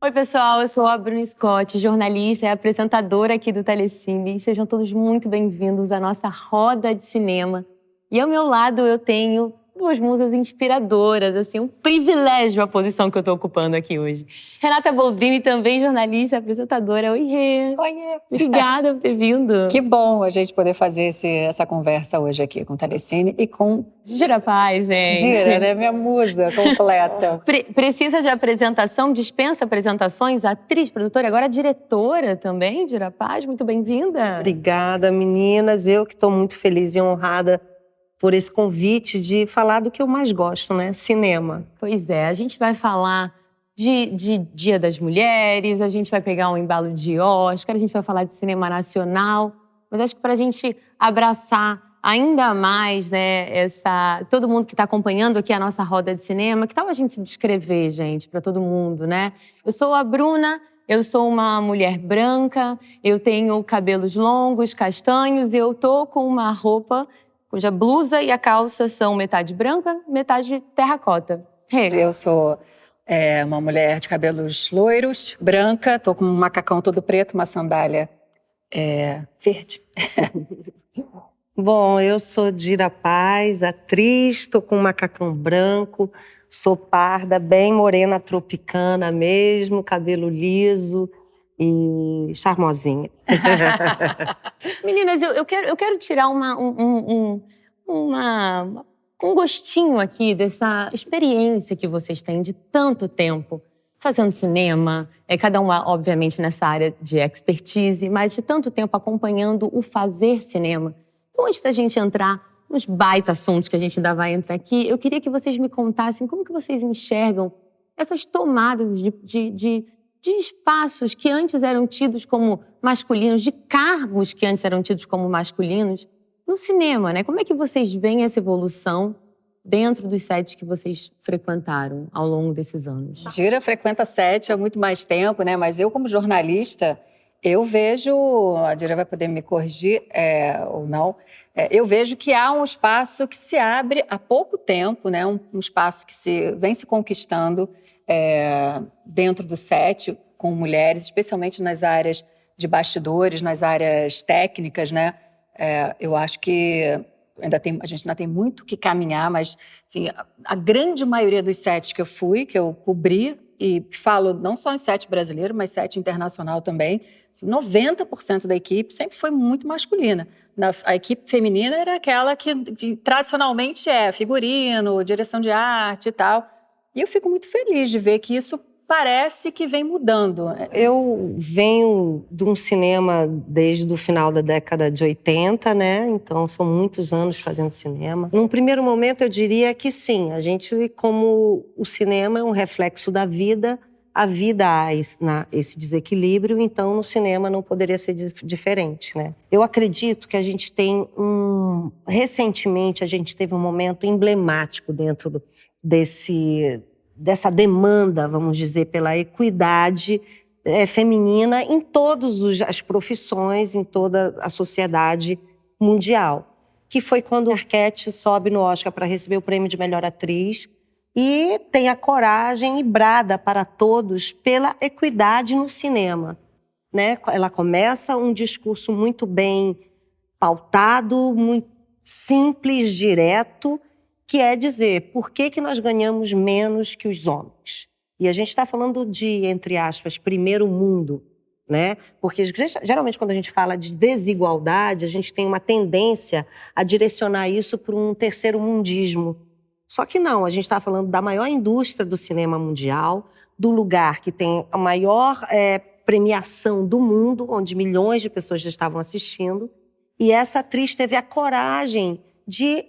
Oi, pessoal, eu sou a Bruna Scott, jornalista e apresentadora aqui do Telecine. E sejam todos muito bem-vindos à nossa roda de cinema. E ao meu lado eu tenho duas musas inspiradoras, assim, um privilégio a posição que eu tô ocupando aqui hoje. Renata Boldrini, também jornalista, apresentadora. Oi, Rê. Oiê. Obrigada por ter vindo. Que bom a gente poder fazer essa conversa hoje aqui com o Telecine e com Dira Paz, gente. Dira, né? Minha musa completa. Precisa de apresentação? Dispensa apresentações? Atriz, produtora, agora diretora também, Dira Paz. Muito bem-vinda. Obrigada, meninas. Eu que estou muito feliz e honrada por esse convite de falar do que eu mais gosto, né? Cinema. Pois é, a gente vai falar de Dia das Mulheres, a gente vai pegar um embalo de Oscar, a gente vai falar de cinema nacional, mas acho que para a gente abraçar ainda mais, né, todo mundo que está acompanhando aqui a nossa roda de cinema, que tal a gente se descrever, gente, para todo mundo, né? Eu sou a Bruna, eu sou uma mulher branca, eu tenho cabelos longos, castanhos, e eu tô com uma roupa cuja blusa e a calça são metade branca, metade terracota. Eu sou uma mulher de cabelos loiros, branca, tô com um macacão todo preto, uma sandália verde. Bom, eu sou Dira Paz, atriz, estou com um macacão branco, sou parda, bem morena tropicana mesmo, cabelo liso e charmosinha. Meninas, eu quero tirar um gostinho aqui dessa experiência que vocês têm de tanto tempo fazendo cinema, cada uma, obviamente, nessa área de expertise, mas de tanto tempo acompanhando o fazer cinema. Então, antes da gente entrar nos baita assuntos que a gente ainda vai entrar aqui, eu queria que vocês me contassem como que vocês enxergam essas tomadas de espaços que antes eram tidos como masculinos, de cargos que antes eram tidos como masculinos, no cinema, né? Como é que vocês veem essa evolução dentro dos sets que vocês frequentaram ao longo desses anos? Dira frequenta set há muito mais tempo, né? Mas eu, como jornalista, eu vejo, a Dira vai poder me corrigir ou não, eu vejo que há um espaço que se abre há pouco tempo, né? Um espaço que vem se conquistando dentro do set com mulheres, especialmente nas áreas de bastidores, nas áreas técnicas, né? Eu acho que a gente ainda tem muito que caminhar, mas enfim, a grande maioria dos sets que eu cobri, e falo não só em set brasileiro, mas set internacional também, 90% da equipe sempre foi muito masculina. A equipe feminina era aquela que tradicionalmente figurino, direção de arte e tal. E eu fico muito feliz de ver que isso parece que vem mudando. Eu venho de um cinema desde o final da década de 80, né? Então, são muitos anos fazendo cinema. Num primeiro momento, eu diria que sim. A gente, como o cinema é um reflexo da vida, a vida há esse desequilíbrio, então no cinema não poderia ser diferente, né? Eu acredito que a gente tem recentemente, a gente teve um momento emblemático dentro dessa demanda, vamos dizer, pela equidade feminina em todas as profissões, em toda a sociedade mundial, que foi quando Arquette sobe no Oscar para receber o prêmio de melhor atriz e tem a coragem e brada para todos pela equidade no cinema, né? Ela começa um discurso muito bem pautado, muito simples, direto, que é dizer por que nós ganhamos menos que os homens. E a gente está falando de, entre aspas, primeiro mundo, né? Porque geralmente quando a gente fala de desigualdade, a gente tem uma tendência a direcionar isso para um terceiro mundismo. Só que não, a gente está falando da maior indústria do cinema mundial, do lugar que tem a maior premiação do mundo, onde milhões de pessoas já estavam assistindo, e essa atriz teve a coragem de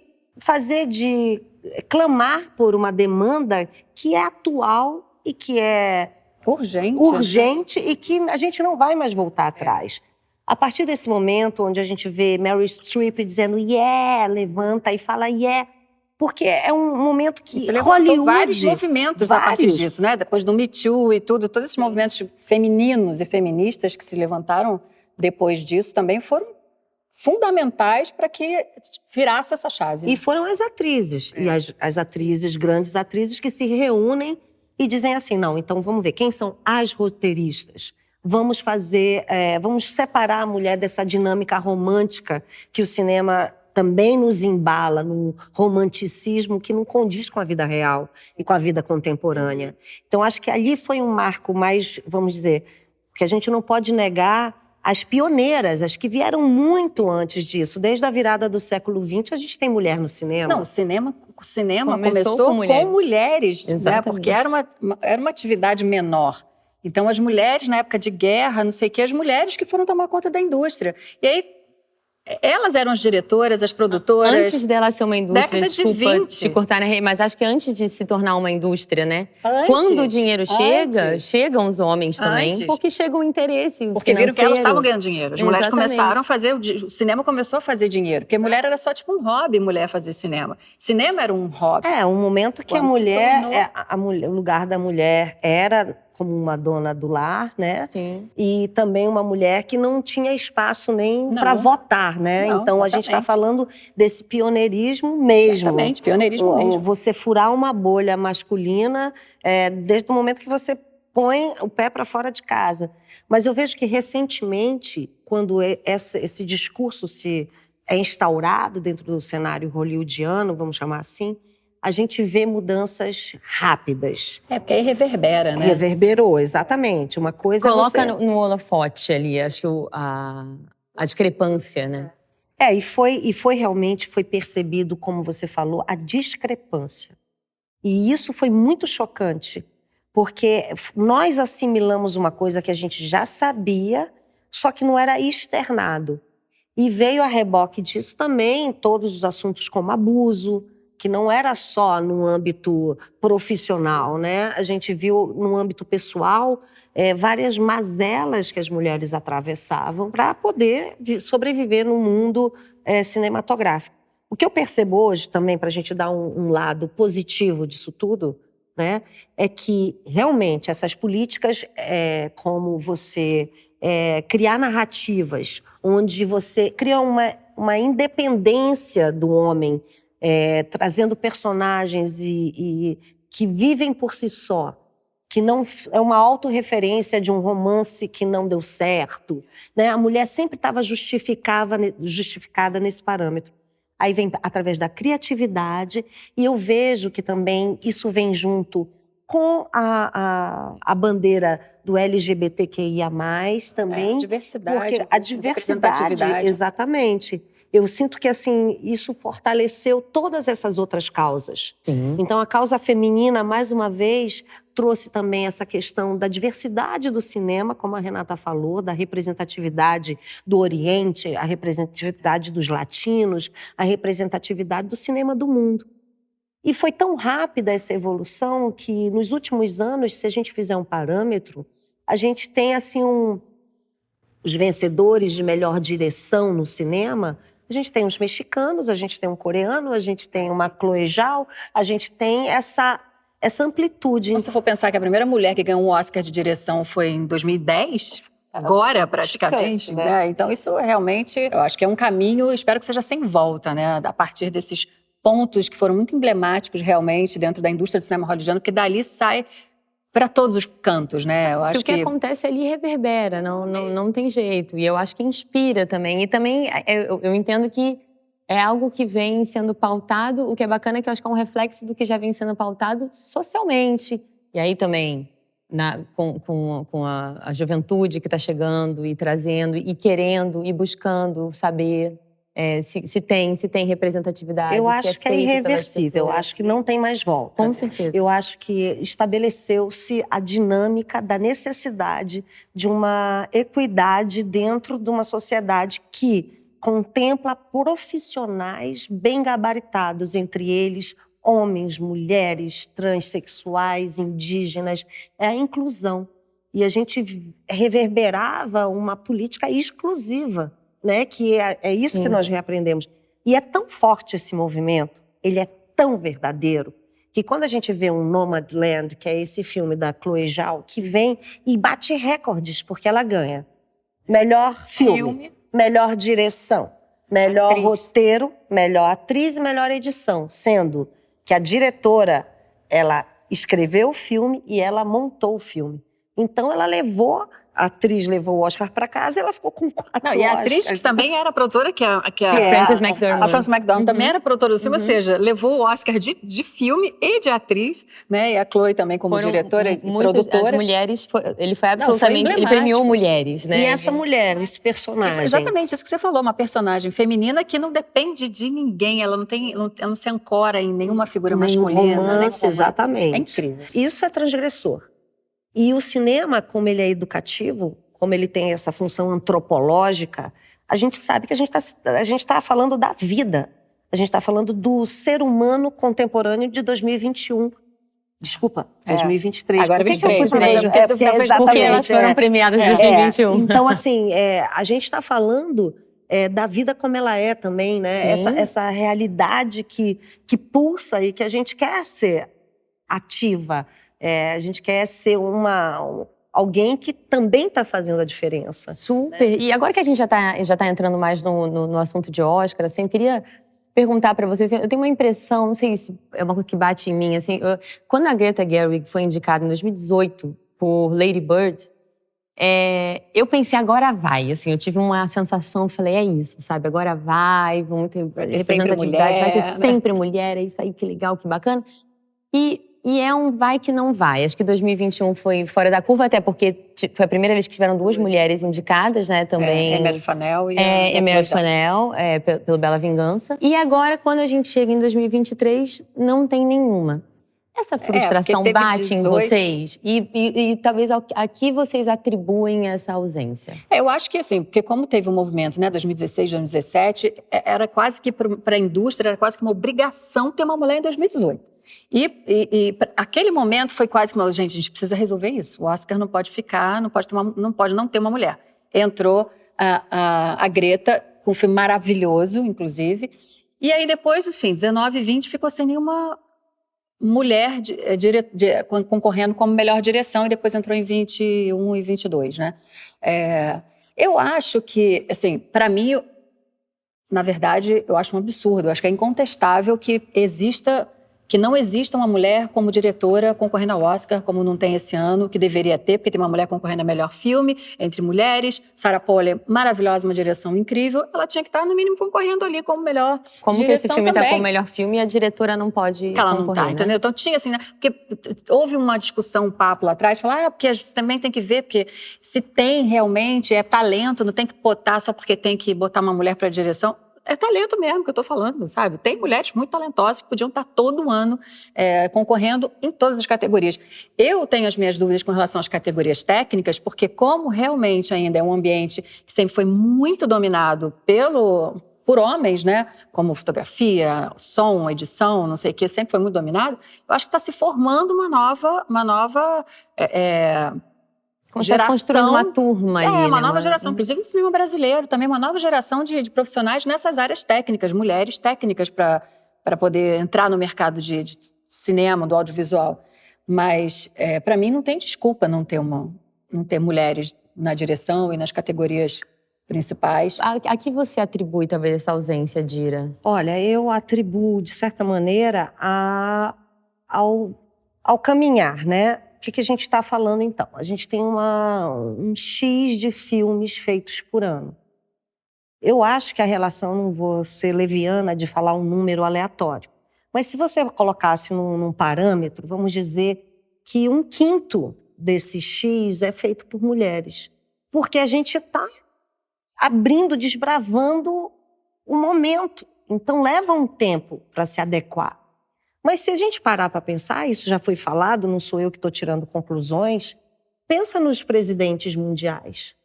clamar por uma demanda que é atual e que é urgente, né? E que a gente não vai mais voltar atrás. A partir desse momento onde a gente vê Meryl Streep dizendo levanta e fala porque é um momento que você levantou vários movimentos a partir disso, né? Depois do Me Too e tudo, todos esses movimentos femininos e feministas que se levantaram depois disso também foram fundamentais para que virasse essa chave. E foram as atrizes, e as atrizes, grandes atrizes, que se reúnem e dizem assim, não, então vamos ver, quem são as roteiristas? Vamos vamos separar a mulher dessa dinâmica romântica que o cinema também nos embala num romanticismo que não condiz com a vida real e com a vida contemporânea. Então, acho que ali foi um marco mais, vamos dizer, que a gente não pode negar as pioneiras, as que vieram muito antes disso. Desde a virada do século XX, a gente tem mulher no cinema. Não, o cinema Começou com mulheres, né? Porque Exatamente. era uma atividade menor. Então, as mulheres, na época de guerra, não sei o quê, as mulheres que foram tomar conta da indústria. E aí, elas eram as diretoras, as produtoras. Antes dela ser uma indústria, década de desculpa 20. te cortar, né? Mas acho que antes de se tornar uma indústria, né? Antes, Quando o dinheiro chega, antes. chegam os homens também, Antes. porque chega o interesse Porque viram que elas financeiro. estavam ganhando dinheiro. As mulheres Exatamente. começaram a fazer... O cinema começou a fazer dinheiro. Porque mulher era só tipo um hobby, mulher fazer cinema. Cinema era um hobby. Um momento que Quando se tornou- o lugar da mulher era como uma dona do lar, né? Sim. E também uma mulher que não tinha espaço nem Não. para votar, né? Não, então, a gente está exatamente. falando desse pioneirismo mesmo. Exatamente, pioneirismo mesmo. Você furar uma bolha masculina desde o momento que você põe o pé para fora de casa. Mas eu vejo que, recentemente, quando esse discurso é instaurado dentro do cenário hollywoodiano, vamos chamar assim, a gente vê mudanças rápidas. Porque aí reverbera, né? Reverberou, exatamente. Uma coisa Coloca é você... no holofote ali, acho que a discrepância, né? E foi realmente percebido, como você falou, a discrepância. E isso foi muito chocante, porque nós assimilamos uma coisa que a gente já sabia, só que não era externado. E veio a reboque disso também todos os assuntos como abuso, que não era só no âmbito profissional, né? A gente viu no âmbito pessoal várias mazelas que as mulheres atravessavam para poder sobreviver no mundo cinematográfico. O que eu percebo hoje também, para a gente dar um lado positivo disso tudo, né, é que realmente essas políticas, como você criar narrativas, onde você cria uma independência do homem, trazendo personagens que vivem por si só, que não é uma autorreferência de um romance que não deu certo, né? A mulher sempre estava justificada nesse parâmetro. Aí vem através da criatividade, e eu vejo que também isso vem junto com a bandeira do LGBTQIA+, também. A diversidade. Porque a diversidade, exatamente. Eu sinto que, assim, isso fortaleceu todas essas outras causas. Sim. Então, a causa feminina, mais uma vez, trouxe também essa questão da diversidade do cinema, como a Renata falou, da representatividade do Oriente, a representatividade dos latinos, a representatividade do cinema do mundo. E foi tão rápida essa evolução que, nos últimos anos, se a gente fizer um parâmetro, a gente tem, assim, os vencedores de melhor direção no cinema. A gente tem os mexicanos, a gente tem um coreano, a gente tem uma Chloe Zhao, a gente tem essa amplitude. Se for pensar que a primeira mulher que ganhou um Oscar de direção foi em 2010, agora praticamente, né? Então isso realmente, eu acho que é um caminho, espero que seja sem volta, né? A partir desses pontos que foram muito emblemáticos realmente dentro da indústria do cinema hollywoodiano, porque dali sai para todos os cantos, né? Eu acho o que acontece ali reverbera, não tem jeito. E eu acho que inspira também. E também eu entendo que é algo que vem sendo pautado, o que é bacana é que eu acho que é um reflexo do que já vem sendo pautado socialmente. E aí também, com a juventude que está chegando e trazendo, e querendo, e buscando saber se tem representatividade. Eu acho que é irreversível, eu acho que não tem mais volta. Com certeza. Eu acho que estabeleceu-se a dinâmica da necessidade de uma equidade dentro de uma sociedade que contempla profissionais bem gabaritados, entre eles homens, mulheres, transexuais, indígenas, a inclusão. E a gente reverberava uma política exclusiva, né? Que é isso que nós reaprendemos. E é tão forte esse movimento, ele é tão verdadeiro, que quando a gente vê um Nomadland, que é esse filme da Chloe Zhao, que vem e bate recordes, porque ela ganha melhor filme, melhor direção, melhor roteiro, melhor atriz e melhor edição, sendo que a diretora, ela escreveu o filme e ela montou o filme. Então, a atriz levou o Oscar para casa e ela ficou com 4 Oscars. E a atriz que também era produtora, que a Frances McDormand. A Frances McDormand também era produtora do filme, ou seja, levou o Oscar de filme e de atriz, né? E a Chloe também como diretora e produtora. As mulheres, ele foi absolutamente... Ele premiou mulheres, né? E essa mulher, esse personagem. Exatamente, isso que você falou, uma personagem feminina que não depende de ninguém, ela não se ancora em nenhuma figura masculina. Romance, exatamente. É incrível. Isso é transgressor. E o cinema, como ele é educativo, como ele tem essa função antropológica, a gente sabe que a gente está falando da vida. A gente está falando do ser humano contemporâneo de 2021. Desculpa, 2023. Agora 23 mesmo. Porque elas foram premiadas em 2021. Então, assim, a gente está falando da vida como ela é também, né? Essa realidade que pulsa e que a gente quer ser ativa. A gente quer ser alguém que também está fazendo a diferença. Super. E agora que a gente já tá entrando mais no assunto de Oscar, assim, eu queria perguntar para vocês, eu tenho uma impressão, não sei se é uma coisa que bate em mim, assim, quando a Greta Gerwig foi indicada em 2018 por Lady Bird, eu pensei, agora vai, assim, eu tive uma sensação, falei, é isso, sabe, agora vai ter representatividade, vai ter sempre mulher, é isso aí, que legal, que bacana. E é um vai que não vai. Acho que 2021 foi fora da curva, até porque foi a primeira vez que tiveram 2 mulheres indicadas, né, também. Emerald Fennell e Emerald Fennell, pelo Bela Vingança. E agora, quando a gente chega em 2023, não tem nenhuma. Essa frustração bate em vocês? E talvez a que vocês atribuem essa ausência? Eu acho que assim, porque como teve um movimento, né, 2016, 2017, era quase que, para a indústria, era quase que uma obrigação ter uma mulher em 2018. E aquele momento foi quase que uma... Gente, a gente precisa resolver isso. O Oscar não pode ficar, não pode não ter uma mulher. Entrou a Greta, com um filme maravilhoso, inclusive. E aí depois, enfim, 19 e 20 ficou sem nenhuma mulher concorrendo como melhor direção. E depois entrou em 21 e 22, né? Eu acho que, assim, para mim, na verdade, eu acho um absurdo. Eu acho que é incontestável que não exista uma mulher como diretora concorrendo ao Oscar, como não tem esse ano, que deveria ter, porque tem uma mulher concorrendo a melhor filme, entre mulheres. Sarah Polley, maravilhosa, uma direção incrível. Ela tinha que estar, no mínimo, concorrendo ali como melhor direção. Como que esse filme está como melhor filme e a diretora não pode ela concorrer, não tá, né? entendeu? Então tinha assim, né? Porque houve uma discussão, um papo lá atrás, falar, porque você também tem que ver, porque se tem realmente, talento, não tem que botar só porque tem que botar uma mulher para a direção. É talento mesmo que eu tô falando, sabe? Tem mulheres muito talentosas que podiam estar todo ano concorrendo em todas as categorias. Eu tenho as minhas dúvidas com relação às categorias técnicas, porque como realmente ainda é um ambiente que sempre foi muito dominado por homens, né? Como fotografia, som, edição, não sei o que, sempre foi muito dominado. Eu acho que está se formando uma nova Está construindo uma turma ali, uma nova geração, inclusive no cinema brasileiro, também uma nova geração de profissionais nessas áreas técnicas, mulheres técnicas para poder entrar no mercado de cinema, do audiovisual. Mas, para mim, não tem desculpa não ter mulheres na direção e nas categorias principais. A que você atribui, talvez, essa ausência, Dira? Olha, eu atribuo, de certa maneira, ao caminhar, né? O que a gente está falando, então? A gente tem um X de filmes feitos por ano. Eu acho que a relação, não vou ser leviana de falar um número aleatório, mas se você colocasse num parâmetro, vamos dizer que 1/5 desse X é feito por mulheres. Porque a gente está desbravando o momento. Então, leva um tempo para se adequar. Mas se a gente parar para pensar, isso já foi falado, não sou eu que estou tirando conclusões, pensa nos presidentes mundiais.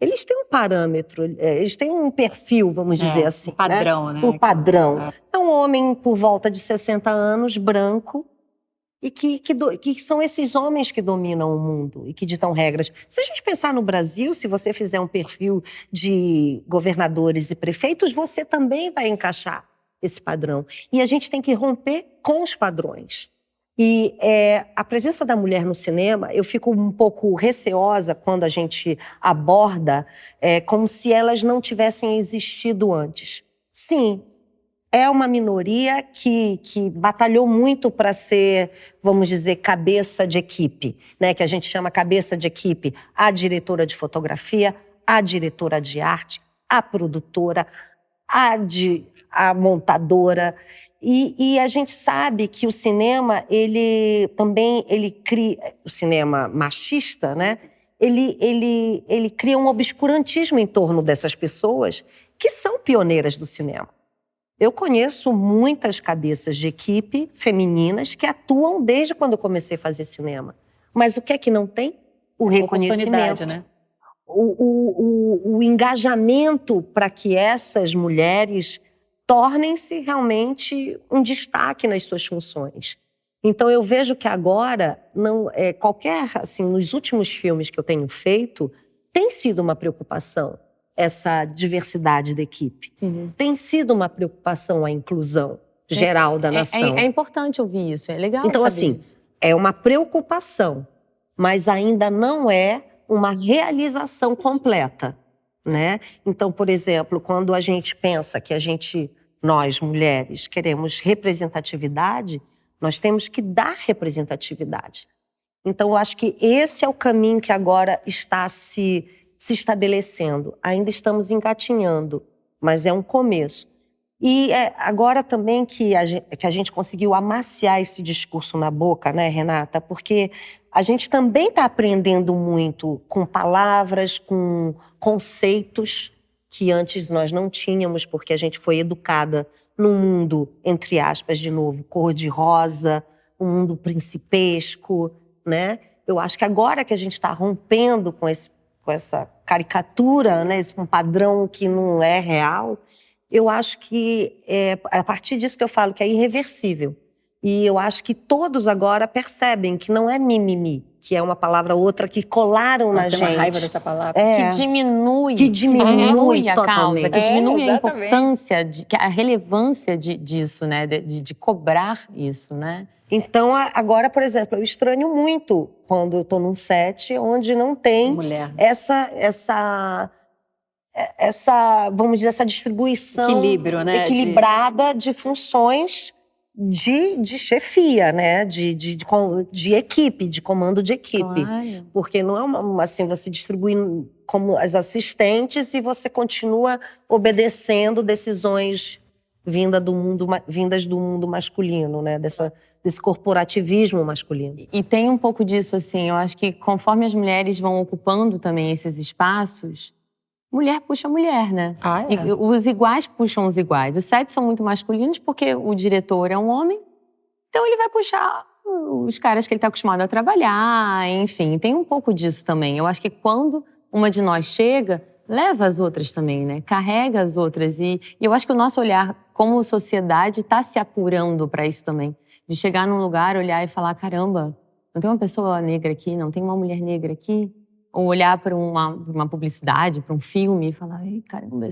Eles têm um parâmetro, eles têm um perfil, vamos dizer assim. Um padrão, né? Um padrão. É um homem por volta de 60 anos, branco, e que são esses homens que dominam o mundo e que ditam regras. Se a gente pensar no Brasil, se você fizer um perfil de governadores e prefeitos, você também vai encaixar esse padrão. E a gente tem que romper com os padrões. E a presença da mulher no cinema, eu fico um pouco receosa quando a gente aborda como se elas não tivessem existido antes. Sim, é uma minoria que batalhou muito para ser, vamos dizer, cabeça de equipe, né? Que a gente chama cabeça de equipe, a diretora de fotografia, a diretora de arte, a produtora, a montadora. E a gente sabe que o cinema, ele cria, o cinema machista, né? Ele cria um obscurantismo em torno dessas pessoas que são pioneiras do cinema. Eu conheço muitas cabeças de equipe femininas que atuam desde quando eu comecei a fazer cinema. Mas o que é que não tem? O reconhecimento, né? O engajamento para que essas mulheres tornem-se realmente um destaque nas suas funções. Então eu vejo que agora, nos últimos filmes que eu tenho feito, tem sido uma preocupação essa diversidade da equipe. Sim. Tem sido uma preocupação a inclusão geral da nação. É importante ouvir isso, é legal então, saber assim, isso. É uma preocupação, mas ainda não é uma realização completa, né? Então, por exemplo, quando a gente pensa que nós, mulheres, queremos representatividade, nós temos que dar representatividade. Então, eu acho que esse é o caminho que agora está se estabelecendo. Ainda estamos engatinhando, mas é um começo. E agora também que a gente conseguiu amaciar esse discurso na boca, né, Renata? Porque a gente também está aprendendo muito com palavras, com conceitos que antes nós não tínhamos, porque a gente foi educada num mundo, entre aspas, de novo, cor-de-rosa, um mundo principesco, né? Eu acho que agora que a gente está rompendo com essa caricatura, né, um padrão que não é real, eu acho que é a partir disso que eu falo que é irreversível. E eu acho que todos agora percebem que não é mimimi, que é uma palavra outra que colaram na gente. Tem uma raiva dessa palavra. Que diminui a causa, que diminui a importância, a relevância disso, né? De cobrar isso, né? Então, agora, por exemplo, eu estranho muito quando eu estou num set onde não tem mulher. essa, vamos dizer, essa distribuição equilíbrio, né? equilibrada de funções de chefia, né? De equipe, de comando de equipe. Claro. Porque não é assim, você distribui como as assistentes e você continua obedecendo decisões vindas do mundo masculino, né? Desse corporativismo masculino. E tem um pouco disso, assim, eu acho que conforme as mulheres vão ocupando também esses espaços, mulher puxa mulher, né? E os iguais puxam os iguais. Os sets são muito masculinos porque o diretor é um homem, então ele vai puxar os caras que ele está acostumado a trabalhar, enfim. Tem um pouco disso também. Eu acho que quando uma de nós chega, leva as outras também, né? Carrega as outras. E eu acho que o nosso olhar como sociedade está se apurando para isso também. De chegar num lugar, olhar e falar, caramba, não tem uma pessoa negra aqui, não tem uma mulher negra aqui. Ou olhar para uma publicidade, para um filme e falar, ai, caramba,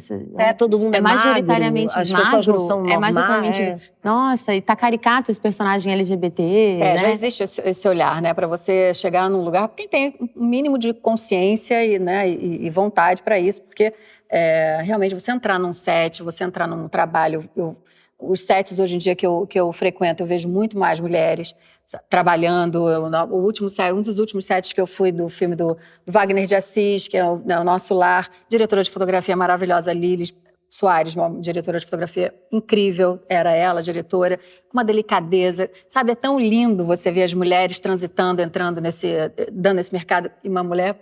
todo mundo é majoritariamente magro, as magro, pessoas não são normais. Majoritariamente, nossa, e tá caricato esse personagem LGBT, né? Já existe esse olhar, né, para você chegar num lugar, quem tem um mínimo de consciência e vontade para isso, porque realmente você entrar num set, você entrar num trabalho, os sets hoje em dia que eu frequento, eu vejo muito mais mulheres trabalhando. Um dos últimos sets que eu fui do filme do Wagner de Assis, que é o Nosso Lar, diretora de fotografia maravilhosa, Lilis Soares, uma diretora de fotografia incrível, era ela, diretora, com uma delicadeza, sabe, é tão lindo você ver as mulheres transitando, entrando dando esse mercado, e uma mulher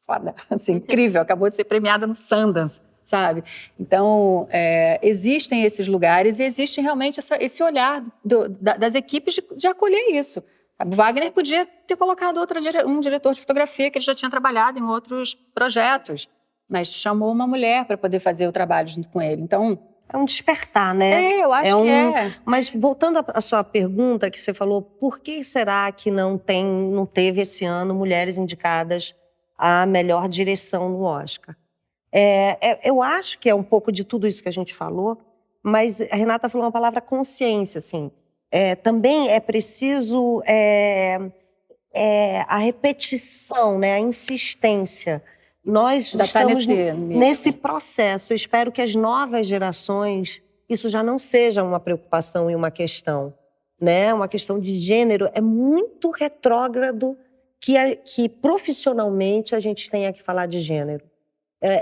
foda, assim, incrível, acabou de ser premiada no Sundance, sabe? Então, existem esses lugares e existe realmente esse olhar das equipes de acolher isso. O Wagner podia ter colocado um diretor de fotografia que ele já tinha trabalhado em outros projetos, mas chamou uma mulher para poder fazer o trabalho junto com ele. Então, é um despertar, né? Eu acho que é. Mas voltando à sua pergunta que você falou, por que será que não teve esse ano mulheres indicadas à melhor direção no Oscar? Eu acho que é um pouco de tudo isso que a gente falou, mas a Renata falou uma palavra consciência, assim. Também é preciso a repetição, né? A insistência. Nós estamos nesse processo. Eu espero que as novas gerações isso já não seja uma preocupação e uma questão, né? Uma questão de gênero é muito retrógrado que profissionalmente a gente tenha que falar de gênero.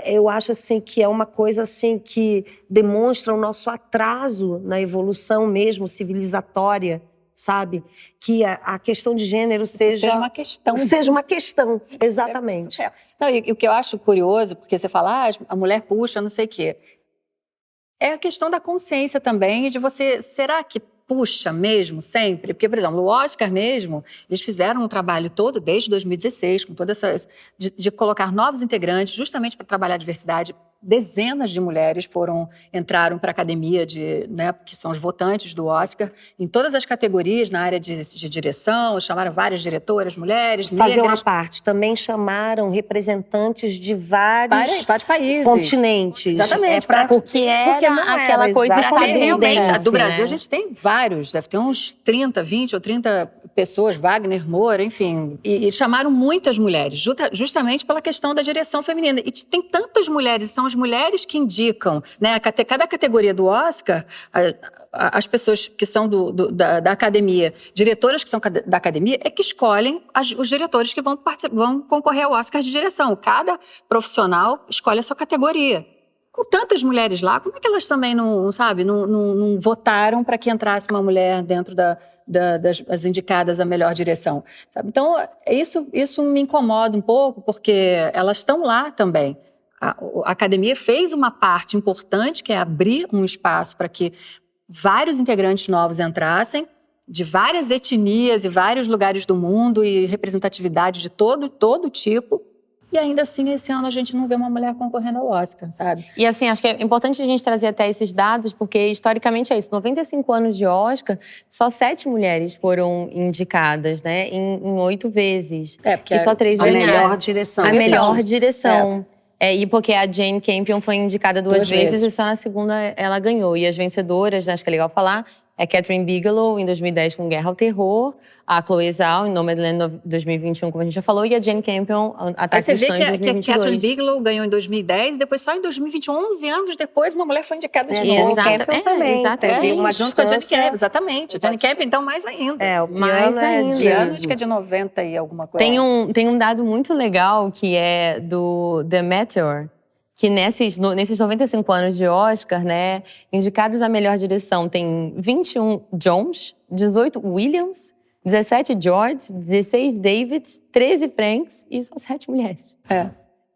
Eu acho assim que é uma coisa assim que demonstra o nosso atraso na evolução mesmo civilizatória, sabe? Que a questão de gênero seja uma questão. Seja uma questão, exatamente. Não, e o que eu acho curioso, porque você fala, a mulher puxa, não sei o quê. É a questão da consciência também, de você, será que puxa mesmo, sempre? Porque, por exemplo, o Oscar mesmo, eles fizeram um trabalho todo, desde 2016, com todas essas... de colocar novos integrantes, justamente para trabalhar a diversidade. Dezenas de mulheres entraram para a academia, né, que são os votantes do Oscar, em todas as categorias, na área de direção, chamaram várias diretoras, mulheres, negras. Fazer uma parte, também chamaram representantes de vários países. Continentes. Exatamente. Porque era aquela coisa realmente, estadunidense, do Brasil, né? a gente tem vários, deve ter uns 30, 20 ou 30 pessoas, Wagner Moura, enfim. E chamaram muitas mulheres, justamente pela questão da direção feminina. E tem tantas mulheres, são as mulheres que indicam, né? Cada categoria do Oscar, as pessoas que são da academia, diretoras que são da academia, é que escolhem os diretores que vão concorrer ao Oscar de direção. Cada profissional escolhe a sua categoria. Com tantas mulheres lá, como é que elas também não votaram para que entrasse uma mulher dentro das indicadas à melhor direção? Sabe? Então, isso me incomoda um pouco, porque elas estão lá também. A academia fez uma parte importante, que é abrir um espaço para que vários integrantes novos entrassem, de várias etnias e vários lugares do mundo e representatividade de todo tipo. E ainda assim, esse ano a gente não vê uma mulher concorrendo ao Oscar, sabe? E assim, acho que é importante a gente trazer até esses dados, porque historicamente é isso. 95 anos de Oscar, só 7 mulheres foram indicadas, né? Em 8 vezes. Porque e só 3 ganharam. A melhor direção. A melhor direção. E porque a Jane Campion foi indicada duas vezes e só na segunda ela ganhou. E as vencedoras, acho que é legal falar, é Catherine Bigelow, em 2010, com Guerra ao Terror, a Chloe Zhao, em Nomadland, 2021, como a gente já falou, e a Jane Campion, Ataque dos Cães, em 2022. Você vê que a Catherine Bigelow ganhou em 2010, e depois só em 2021, 11 anos depois, uma mulher foi indicada de novo. Jane Campion também. Teve uma junto com a Jane distância. Campion, exatamente. A Jane Campion, então, mais ainda. O piano piano, acho que é de 90 e alguma coisa. Tem um dado muito legal, que é do The Meteor, que nesses 95 anos de Oscar, né, indicados à melhor direção, tem 21 Jones, 18 Williams, 17 George, 16 Davids, 13 Franks e só 7 mulheres.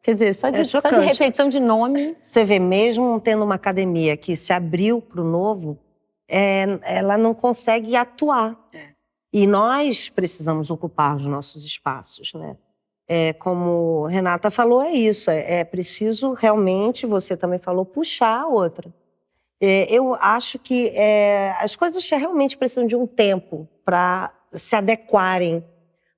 Quer dizer, só de repetição de nome. Você vê, mesmo tendo uma academia que se abriu para o novo, ela não consegue atuar. E nós precisamos ocupar os nossos espaços, né? Como Renata falou, é isso. É preciso realmente, você também falou, puxar a outra. Eu acho que as coisas realmente precisam de um tempo para se adequarem,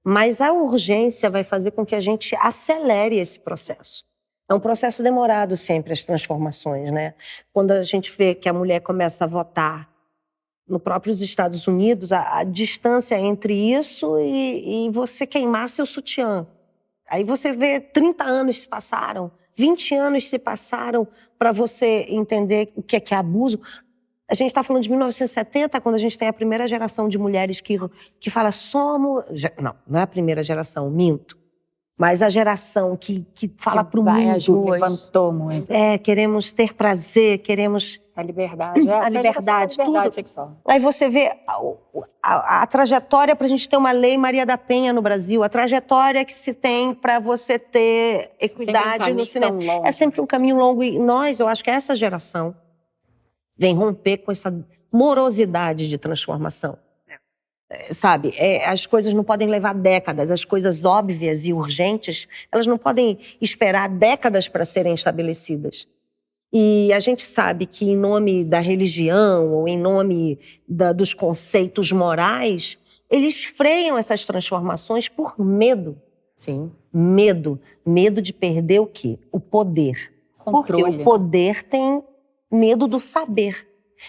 mas a urgência vai fazer com que a gente acelere esse processo. É um processo demorado sempre, as transformações, né? Quando a gente vê que a mulher começa a votar no próprios Estados Unidos, a distância entre isso e você queimar seu sutiã. Aí você vê 30 anos se passaram, 20 anos se passaram para você entender o que é abuso. A gente está falando de 1970, quando a gente tem a primeira geração de mulheres que fala somos... Não é a primeira geração, minto. Mas a geração que fala para o mundo. Levantou muito. Queremos ter prazer, queremos... A liberdade. A liberdade, tudo. Sexual. Aí você vê a trajetória para a gente ter uma lei Maria da Penha no Brasil, a trajetória que se tem para você ter equidade no cinema. É sempre um caminho longo. E eu acho que essa geração vem romper com essa morosidade de transformação. Sabe, as coisas não podem levar décadas, as coisas óbvias e urgentes, elas não podem esperar décadas para serem estabelecidas. E a gente sabe que em nome da religião ou em nome dos conceitos morais, eles freiam essas transformações por medo. Sim. Medo de perder o quê? O poder. Controle. Porque o poder tem medo do saber.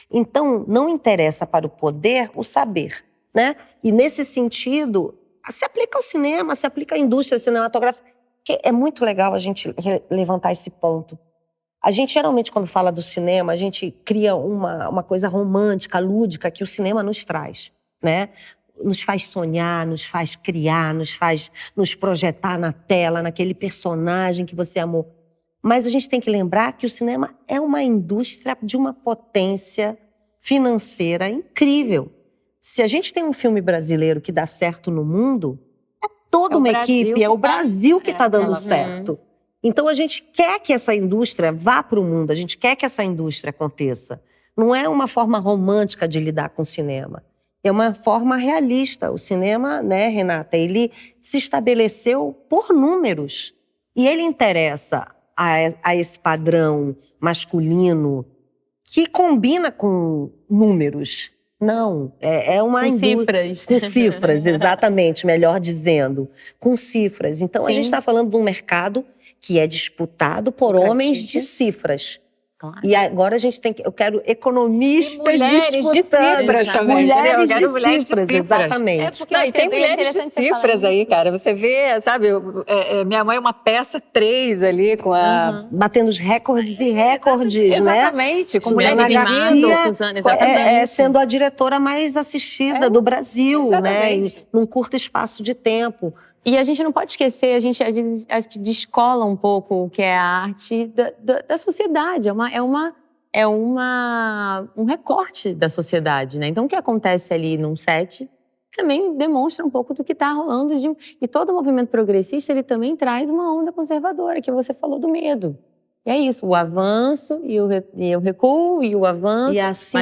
Então, não interessa para o poder o saber. Né? E nesse sentido, se aplica ao cinema, se aplica à indústria cinematográfica. Que é muito legal a gente levantar esse ponto. A gente, geralmente, quando fala do cinema, a gente cria uma coisa romântica, lúdica, que o cinema nos traz, né? Nos faz sonhar, nos faz criar, nos faz nos projetar na tela, naquele personagem que você amou. Mas a gente tem que lembrar que o cinema é uma indústria de uma potência financeira incrível. Se a gente tem um filme brasileiro que dá certo no mundo, é toda uma equipe, é o Brasil que está dando certo. Então a gente quer que essa indústria vá para o mundo, a gente quer que essa indústria aconteça. Não é uma forma romântica de lidar com o cinema. É uma forma realista. O cinema, né, Renata, ele se estabeleceu por números. E ele interessa a esse padrão masculino que combina com números. Não, é uma cifras. Com cifras, exatamente, melhor dizendo. Com cifras. Então, a gente está falando de um mercado que é disputado por homens de cifras. Claro. E agora a gente tem que... Eu quero economistas e mulheres disputando. de cifras também. Mulheres eu quero de mulheres cifras, de cifras. exatamente. Não, e tem mulheres de cifras aí, cara. Você vê, sabe, Minha Mãe é uma peça 3 ali com a... Batendo os recordes e recordes, né? Exatamente. Com Suzana mulher dirigindo. Garcia sendo a diretora mais assistida do Brasil, exatamente. né? Num curto espaço de tempo. E a gente não pode esquecer, a gente acho que descola um pouco o que é a arte da sociedade. É um recorte da sociedade, né? Então, o que acontece ali num set também demonstra um pouco do que está rolando. E todo movimento progressista, ele também traz uma onda conservadora, que você falou do medo. E é isso, o avanço e o recuo e o avanço. E assim,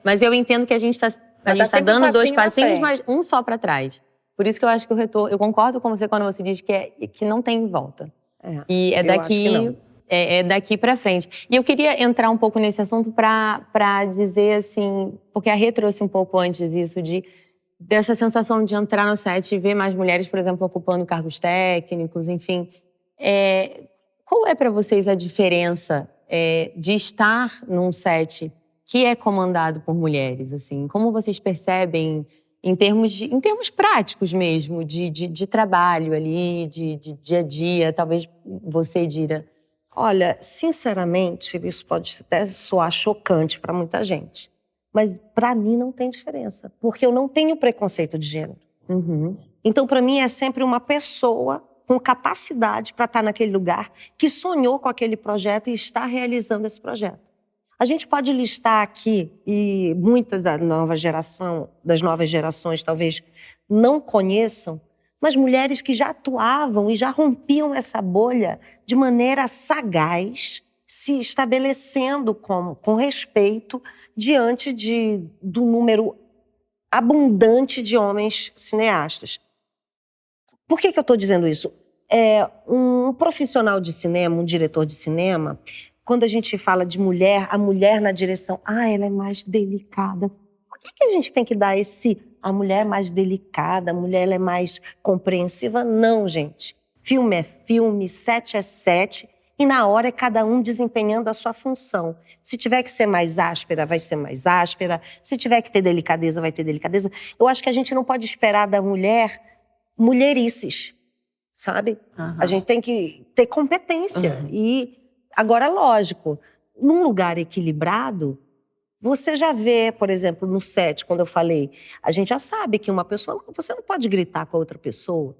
mas eu entendo que a gente está dando 2 passinhos, mas um só para trás. Por isso que eu acho que o retorno... Eu concordo com você quando você diz que não tem volta. E é daqui para frente. E eu queria entrar um pouco nesse assunto para dizer assim... Porque a Rê trouxe um pouco antes isso dessa sensação de entrar no set e ver mais mulheres, por exemplo, ocupando cargos técnicos, enfim. Qual é para vocês a diferença de estar num set que é comandado por mulheres? Assim? Como vocês percebem... Em termos práticos mesmo, de trabalho ali, de dia a dia, talvez você, Dira. Olha, sinceramente, isso pode até soar chocante para muita gente. Mas para mim não tem diferença, porque eu não tenho preconceito de gênero. Então, para mim, é sempre uma pessoa com capacidade para estar naquele lugar, que sonhou com aquele projeto e está realizando esse projeto. A gente pode listar aqui, e muitas das novas gerações talvez não conheçam, mas mulheres que já atuavam e já rompiam essa bolha de maneira sagaz, se estabelecendo com respeito diante do número abundante de homens cineastas. Por que eu estou dizendo isso? Um profissional de cinema, um diretor de cinema... Quando a gente fala de mulher, a mulher na direção, ela é mais delicada. Por que a gente tem que dar a mulher mais delicada, a mulher ela é mais compreensiva? Não, gente. Filme é filme, set é set, e na hora é cada um desempenhando a sua função. Se tiver que ser mais áspera, vai ser mais áspera. Se tiver que ter delicadeza, vai ter delicadeza. Eu acho que a gente não pode esperar da mulher mulherices, sabe? A gente tem que ter competência. Agora, lógico, num lugar equilibrado, você já vê, por exemplo, no set, quando eu falei, a gente já sabe que uma pessoa... Você não pode gritar com a outra pessoa.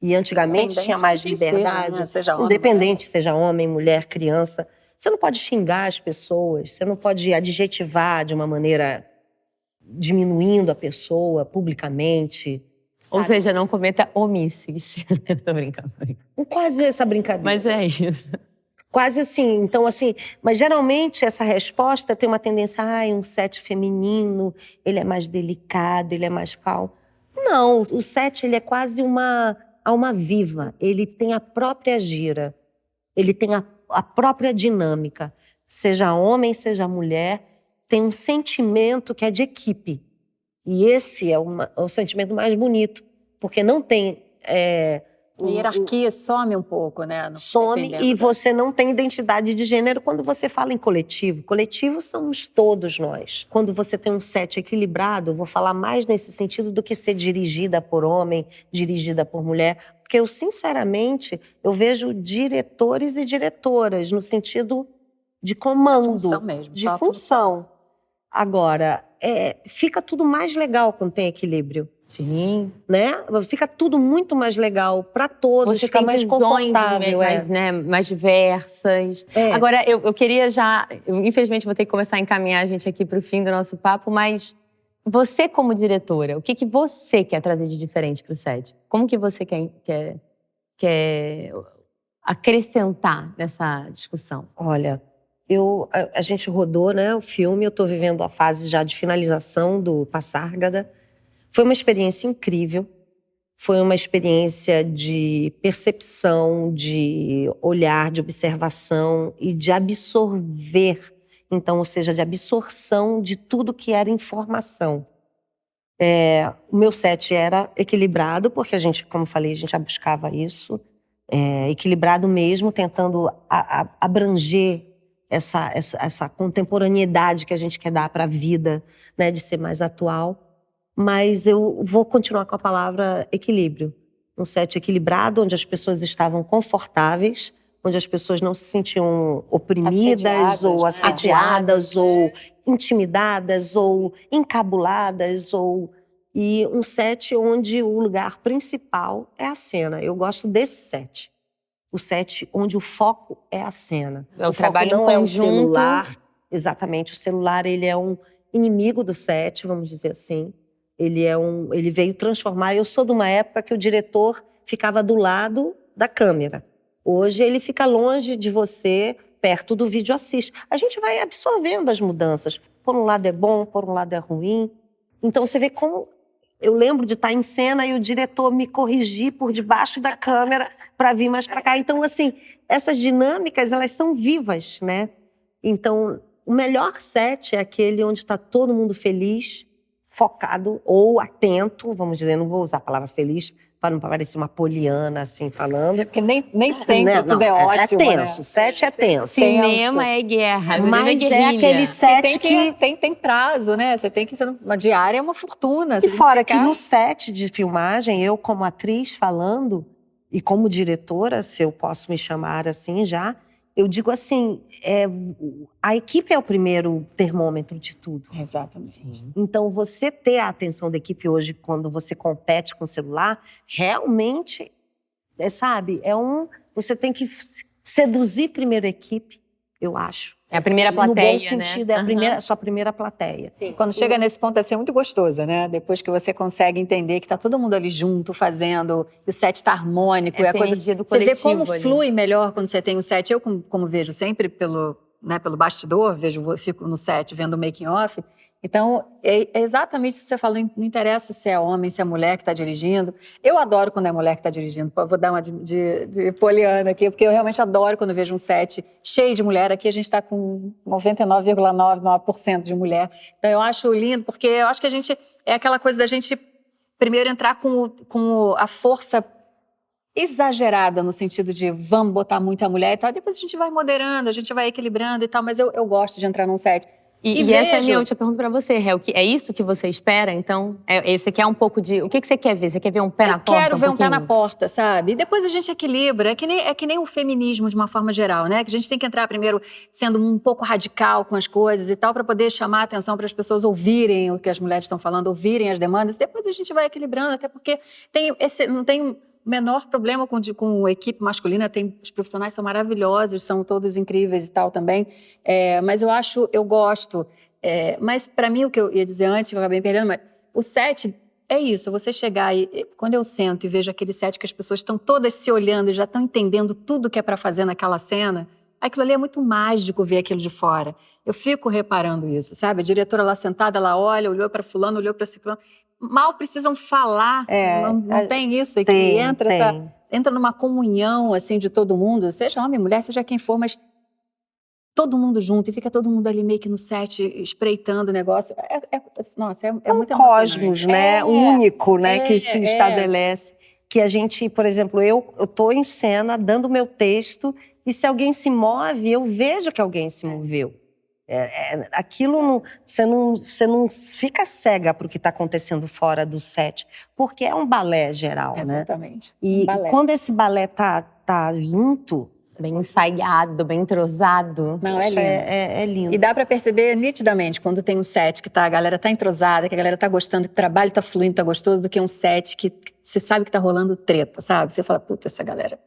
E antigamente tinha mais liberdade. Independente, seja homem, mulher, criança. Você não pode xingar as pessoas, você não pode adjetivar de uma maneira diminuindo a pessoa publicamente. Sabe? Ou seja, não cometa omisses. Eu tô brincando. Quase essa brincadeira. Mas é isso. Quase assim, então assim, mas geralmente essa resposta tem uma tendência, um set feminino, ele é mais delicado, ele é mais calmo. Não, o set ele é quase uma alma viva, ele tem a própria gira, ele tem a própria dinâmica, seja homem, seja mulher, tem um sentimento que é de equipe. E esse é o sentimento mais bonito, porque não tem... A hierarquia some um pouco, né? Some e você não tem identidade de gênero quando você fala em coletivo. Coletivo somos todos nós. Quando você tem um set equilibrado, eu vou falar mais nesse sentido do que ser dirigida por homem, dirigida por mulher. Porque eu, sinceramente, eu vejo diretores e diretoras no sentido de comando. Função mesmo. De função. Agora, fica tudo mais legal quando tem equilíbrio. Sim. Né? Fica tudo muito mais legal para todos, Você fica tem mais visões confortável. mais diversas. Agora, eu queria infelizmente, vou ter que começar a encaminhar a gente aqui para o fim do nosso papo, mas você, como diretora, o que você quer trazer de diferente para o set? Como que você quer acrescentar nessa discussão? Olha, a gente rodou, né, o filme, eu estou vivendo a fase já de finalização do Passárgada. Foi uma experiência incrível, foi uma experiência de percepção, de olhar, de observação e de absorver, então, ou seja, de absorção de tudo que era informação. O meu set era equilibrado, porque a gente, como falei, a gente já buscava isso, equilibrado mesmo, tentando abranger essa contemporaneidade que a gente quer dar para a vida, né, de ser mais atual. Mas eu vou continuar com a palavra equilíbrio. Um set equilibrado, onde as pessoas estavam confortáveis, onde as pessoas não se sentiam oprimidas ou assediadas, ou intimidadas, ou encabuladas, e um set onde o lugar principal é a cena. Eu gosto desse set. O set onde o foco é a cena. O trabalho não em é o conjunto. celular. Exatamente. O celular, ele é um inimigo do set, vamos dizer assim. Ele veio transformar. Eu sou de uma época que o diretor ficava do lado da câmera. Hoje ele fica longe de você, perto do vídeo assiste. A gente vai absorvendo as mudanças. Por um lado é bom, por um lado é ruim. Então você vê como... Eu lembro de estar em cena e o diretor me corrigir por debaixo da câmera para vir mais para cá. Então, assim, essas dinâmicas, elas são vivas, né? Então, o melhor set é aquele onde está todo mundo feliz, focado ou atento, vamos dizer, não vou usar a palavra feliz para não parecer uma poliana, assim, falando. Porque nem sempre tudo é ótimo, é tenso, né? Set é tenso. Cinema é guerra, mas é aquele set que... Tem prazo, né? Você tem que... Uma diária é uma fortuna. E fora que no set de filmagem, eu como atriz falando, e como diretora, se eu posso me chamar assim já, eu digo assim, a equipe é o primeiro termômetro de tudo. Exatamente. Então, você ter a atenção da equipe hoje, quando você compete com o celular, realmente, sabe, você tem que seduzir primeiro a equipe, eu acho. É a primeira plateia, no bom sentido, né? É a sua primeira plateia. Sim. Quando chega nesse ponto, deve ser muito gostoso, né? Depois que você consegue entender que tá todo mundo ali junto, fazendo, e o set tá harmônico. Essa energia do coletivo. Você vê como ali. flui melhor quando você tem um set. Eu, como vejo sempre pelo bastidor, fico no set vendo o making off. Então, é exatamente o que você falou, não interessa se é homem, se é mulher que está dirigindo. Eu adoro quando é mulher que está dirigindo. Vou dar uma de poliana aqui, porque eu realmente adoro quando vejo um set cheio de mulher. Aqui a gente está com 99,99% de mulher. Então, eu acho lindo, porque eu acho que a gente... É aquela coisa da gente primeiro entrar com a força exagerada, no sentido de vamos botar muita mulher e tal. Depois a gente vai moderando, a gente vai equilibrando e tal. Mas eu gosto de entrar num set... E essa é a minha última pergunta para você, Hel. É isso que você espera, então? Você quer um pouco de... O que você quer ver? Você quer ver um pé na porta? Eu quero ver um pé na porta, sabe? E depois a gente equilibra. É que nem o feminismo de uma forma geral, né? Que a gente tem que entrar primeiro sendo um pouco radical com as coisas e tal, para poder chamar a atenção para as pessoas ouvirem o que as mulheres estão falando, ouvirem as demandas. Depois a gente vai equilibrando, até porque não tem menor problema com equipe masculina. Os profissionais são maravilhosos, são todos incríveis e tal também. Mas eu gosto. Mas para mim, o que eu ia dizer antes, que eu acabei perdendo, mas o set é isso, você chegar e quando eu sento e vejo aquele set que as pessoas estão todas se olhando e já estão entendendo tudo que é para fazer naquela cena, aquilo ali é muito mágico ver aquilo de fora. Eu fico reparando isso, sabe? A diretora lá sentada, ela olha, olhou para fulano, olhou para ciclano. Mal precisam falar, não tem isso, e que entra numa comunhão assim de todo mundo, seja homem, mulher, seja quem for, mas todo mundo junto e fica todo mundo ali meio que no set espreitando o negócio. Nossa, é muito cosmos, né? Único, né? Que se estabelece. Que a gente, por exemplo, eu tô em cena dando o meu texto e se alguém se move, eu vejo que alguém se moveu. Aquilo você não fica cega para o que está acontecendo fora do set, porque é um balé geral, né? Exatamente. E balé. quando esse balé tá junto, Bem ensaiado, bem entrosado. Não, é poxa, lindo. é lindo. E dá pra perceber nitidamente quando tem um set que a galera tá entrosada, que a galera tá gostando, que o trabalho tá fluindo, tá gostoso, do que um set que você sabe que tá rolando treta, sabe? Você fala, puta, essa galera.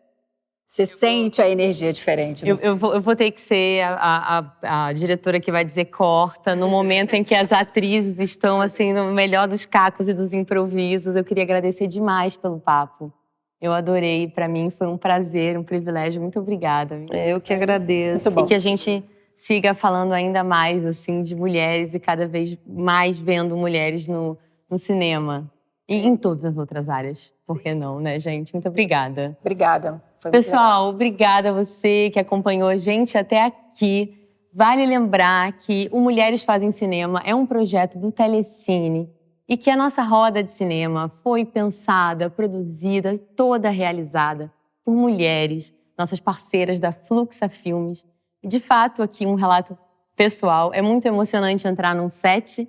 Você sente a energia diferente. Eu vou ter que ser a diretora que vai dizer corta, no momento em que as atrizes estão, assim, no melhor dos cacos e dos improvisos. Eu queria agradecer demais pelo papo. Eu adorei, para mim foi um prazer, um privilégio. Muito obrigada. Eu que agradeço. E que a gente siga falando ainda mais, assim, de mulheres e cada vez mais vendo mulheres no cinema. E em todas as outras áreas. Por que não, né, gente? Muito obrigada. Obrigada. Pessoal, obrigada a você que acompanhou a gente até aqui. Vale lembrar que o Mulheres Fazem Cinema é um projeto do Telecine e que a nossa roda de cinema foi pensada, produzida, toda realizada por mulheres, nossas parceiras da Fluxa Filmes. E, de fato, aqui um relato pessoal. É muito emocionante entrar num set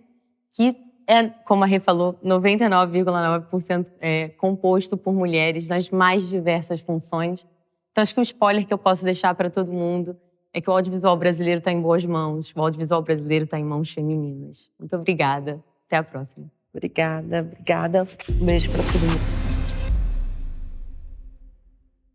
que é, como a Rê falou, 99,9% composto por mulheres nas mais diversas funções. Então, acho que o spoiler que eu posso deixar para todo mundo é que o audiovisual brasileiro está em boas mãos. O audiovisual brasileiro está em mãos femininas. Muito obrigada. Até a próxima. Obrigada. Um beijo para todo mundo.